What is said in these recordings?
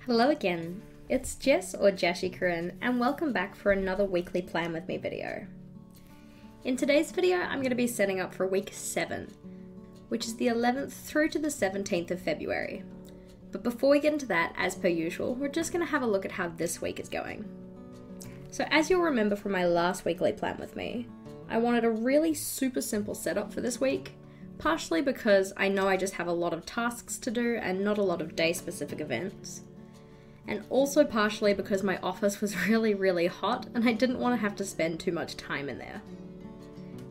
Hello again, it's Jess or JashiiCorrin and welcome back for another weekly plan with me video. In today's video I'm going to be setting up for week 7, which is the 11th through to the 17th of February. But before we get into that, as per usual, we're just going to have a look at how this week is going. So as you'll remember from my last weekly plan with me, I wanted a really super simple setup for this week, partially because I know I just have a lot of tasks to do and not a lot of day specific events. And also partially because my office was really hot and I didn't want to have to spend too much time in there.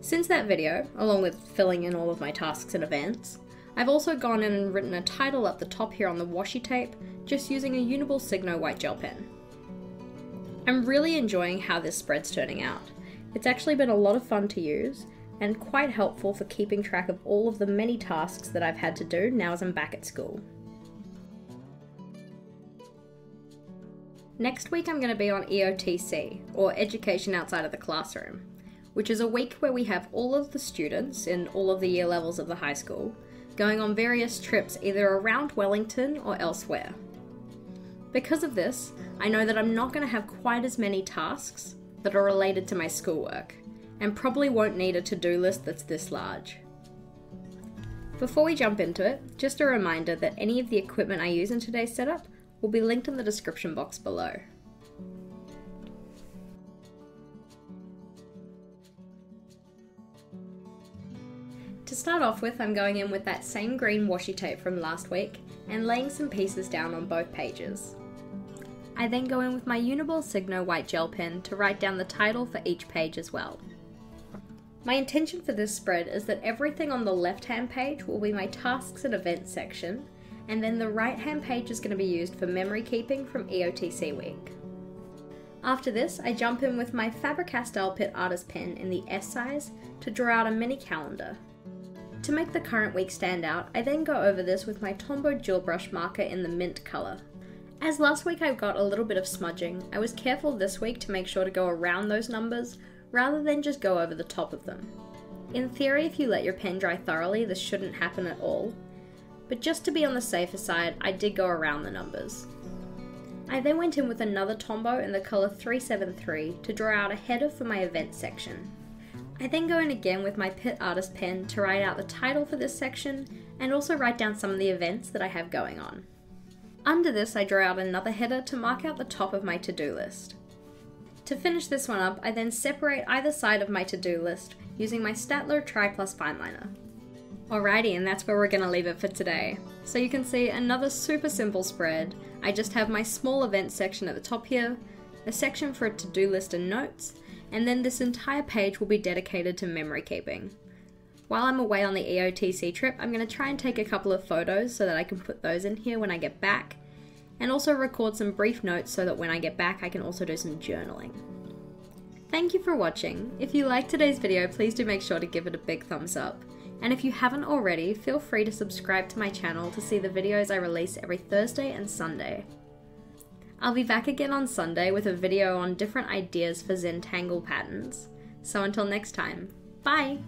Since that video, along with filling in all of my tasks and events, I've also gone in and written a title up the top here on the washi tape, just using a Uniball Signo white gel pen. I'm really enjoying how this spread's turning out. It's actually been a lot of fun to use, and quite helpful for keeping track of all of the many tasks that I've had to do now as I'm back at school. Next week I'm going to be on EOTC, or Education Outside of the Classroom, which is a week where we have all of the students in all of the year levels of the high school going on various trips either around Wellington or elsewhere. Because of this, I know that I'm not going to have quite as many tasks that are related to my schoolwork, and probably won't need a to-do list that's this large. Before we jump into it, just a reminder that any of the equipment I use in today's setup will be linked in the description box below. To start off with, I'm going in with that same green washi tape from last week and laying some pieces down on both pages. I then go in with my Uniball Signo white gel pen to write down the title for each page as well. My intention for this spread is that everything on the left-hand page will be my tasks and events section, and then the right-hand page is going to be used for memory keeping from EOTC week. After this, I jump in with my Faber-Castell Pitt Artist pen in the S size to draw out a mini calendar. To make the current week stand out, I then go over this with my Tombow Gel Brush marker in the mint colour. As last week I got a little bit of smudging, I was careful this week to make sure to go around those numbers rather than just go over the top of them. In theory, if you let your pen dry thoroughly, this shouldn't happen at all. But just to be on the safer side, I did go around the numbers. I then went in with another Tombow in the colour 373 to draw out a header for my events section. I then go in again with my Pitt Artist pen to write out the title for this section and also write down some of the events that I have going on. Under this, I draw out another header to mark out the top of my to-do list. To finish this one up, I then separate either side of my to-do list using my Staedtler Tri Plus Fineliner. Alrighty, and that's where we're going to leave it for today. So you can see another super simple spread. I just have my small events section at the top here, a section for a to-do list and notes, and then this entire page will be dedicated to memory keeping. While I'm away on the EOTC trip, I'm going to try and take a couple of photos so that I can put those in here when I get back, and also record some brief notes so that when I get back I can also do some journaling. Thank you for watching. If you liked today's video, please do make sure to give it a big thumbs up. And if you haven't already, feel free to subscribe to my channel to see the videos I release every Thursday and Sunday. I'll be back again on Sunday with a video on different ideas for Zentangle patterns. So until next time, bye!